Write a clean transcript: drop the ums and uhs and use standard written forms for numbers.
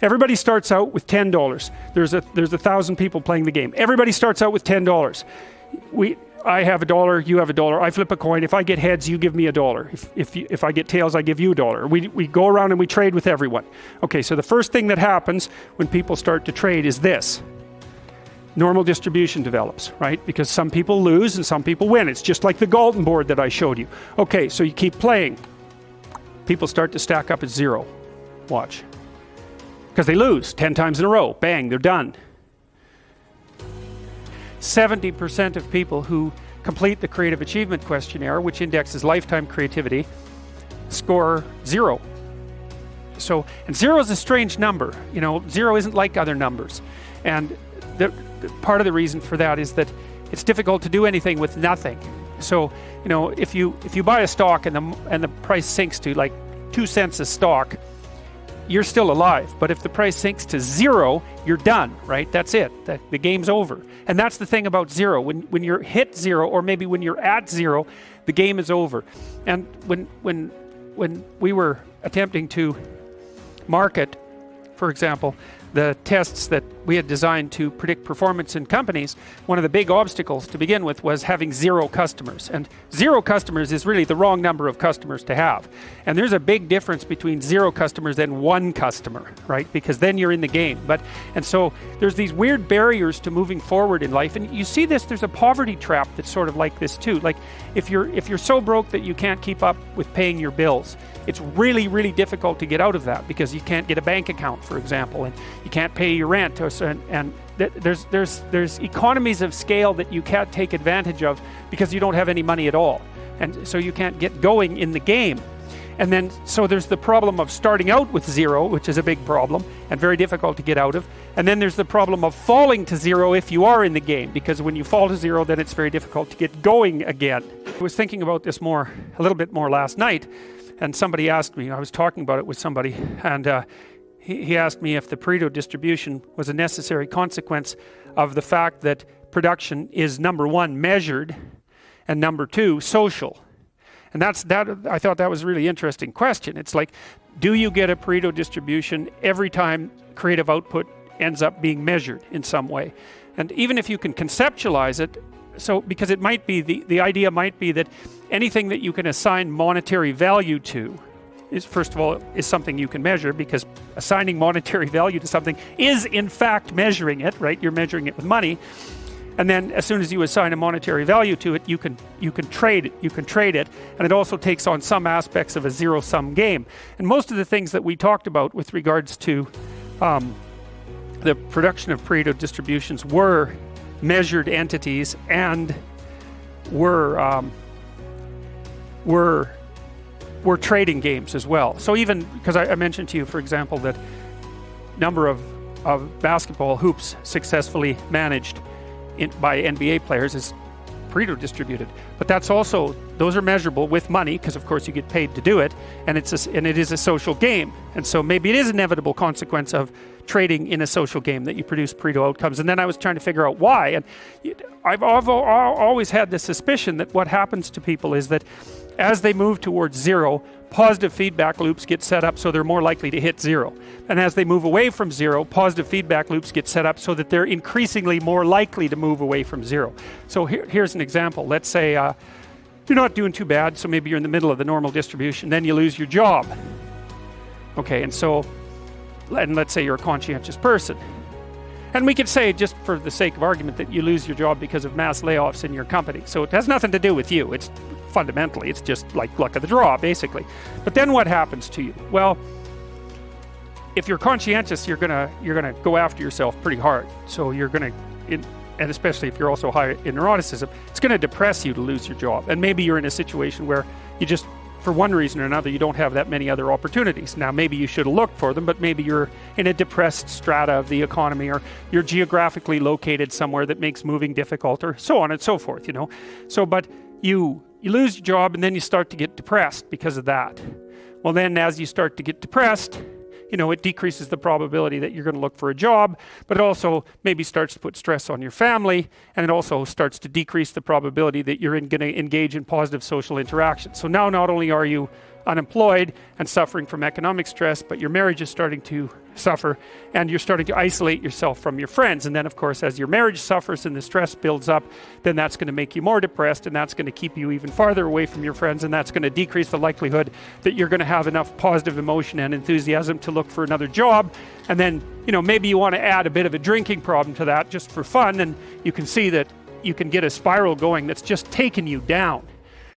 Everybody starts out with $10. There's 1,000 people playing the game. Everybody starts out with $10. I have $1, you have $1. I flip a coin. If I get heads, you give me $1. If I get tails, I give you $1. We go around and we trade with everyone. Okay, so the first thing that happens when people start to trade is this. Normal distribution develops, right? Because some people lose and some people win. It's just like the Galton board that I showed you. Okay, so you keep playing. People start to stack up at 0. Watch. Because they lose 10 times in a row. Bang, they're done. 70% of people who complete the Creative Achievement Questionnaire, which indexes lifetime creativity, score 0. So, and 0 is a strange number. 0 isn't like other numbers. And part of the reason for that is that it's difficult to do anything with nothing. So, if you buy a stock and the price sinks to like 2 cents a stock, you're still alive. But if the price sinks to 0, you're done, right? That's it. The game's over. And that's the thing about 0. When you're hit 0, or maybe when you're at 0, the game is over. And when we were attempting to market, for example, the tests that we had designed to predict performance in companies, one of the big obstacles to begin with was having 0 customers. And 0 customers is really the wrong number of customers to have. And there's a big difference between 0 customers and 1 customer, right? Because then you're in the game. And so there's these weird barriers to moving forward in life. And you see this, there's a poverty trap that's sort of like this too. Like if you're so broke that you can't keep up with paying your bills, it's really, really difficult to get out of that because you can't get a bank account, for example, and you can't pay your rent, and there's economies of scale that you can't take advantage of because you don't have any money at all, and so you can't get going in the game. And then so there's the problem of starting out with 0, which is a big problem and very difficult to get out of. And then there's the problem of falling to 0 if you are in the game, because when you fall to 0, then it's very difficult to get going again. I was thinking about this a little bit more last night, and somebody asked me, I was talking about it with somebody, and he asked me if the Pareto distribution was a necessary consequence of the fact that production is, number 1, measured, and number 2, social. And I thought that was a really interesting question. It's like, do you get a Pareto distribution every time creative output ends up being measured in some way? And even if you can conceptualize it, because it might be, the idea might be that anything that you can assign monetary value to is, first of all, is something you can measure, because assigning monetary value to something is in fact measuring it, right? You're measuring it with money. And then as soon as you assign a monetary value to it, you can trade it, and it also takes on some aspects of a zero-sum game. And most of the things that we talked about with regards to the production of Pareto distributions were measured entities and were trading games as well. So even because I mentioned to you, for example, that number of basketball hoops successfully managed by NBA players is Pareto distributed, but those are measurable with money, because of course you get paid to do it, and it is a social game. And so maybe it is an inevitable consequence of trading in a social game that you produce Pareto outcomes. And then I was trying to figure out why, and I've always had this suspicion that what happens to people is that as they move towards 0, positive feedback loops get set up so they're more likely to hit 0. And as they move away from 0, positive feedback loops get set up so that they're increasingly more likely to move away from 0. So here's an example. Let's say you're not doing too bad, so maybe you're in the middle of the normal distribution, then you lose your job. Okay, and let's say you're a conscientious person. And we could say, just for the sake of argument, that you lose your job because of mass layoffs in your company. So it has nothing to do with you. It's fundamentally, it's just like luck of the draw, basically. But then what happens to you? Well, if you're conscientious, you're gonna go after yourself pretty hard. So you're gonna, and especially if you're also high in neuroticism, it's gonna depress you to lose your job. And maybe you're in a situation where you just, for one reason or another, you don't have that many other opportunities. Now, maybe you should have looked for them, but maybe you're in a depressed strata of the economy, or you're geographically located somewhere that makes moving difficult, or so on and so forth, So, but you lose your job, and then you start to get depressed because of that. Well, then as you start to get depressed, it decreases the probability that you're going to look for a job, but it also maybe starts to put stress on your family, and it also starts to decrease the probability that you're going to engage in positive social interaction. So now not only are you unemployed and suffering from economic stress, but your marriage is starting to suffer and you're starting to isolate yourself from your friends. And then of course, as your marriage suffers and the stress builds up, then that's going to make you more depressed, and that's going to keep you even farther away from your friends, and that's going to decrease the likelihood that you're going to have enough positive emotion and enthusiasm to look for another job. And then, maybe you want to add a bit of a drinking problem to that just for fun, and you can see that you can get a spiral going that's just taking you down.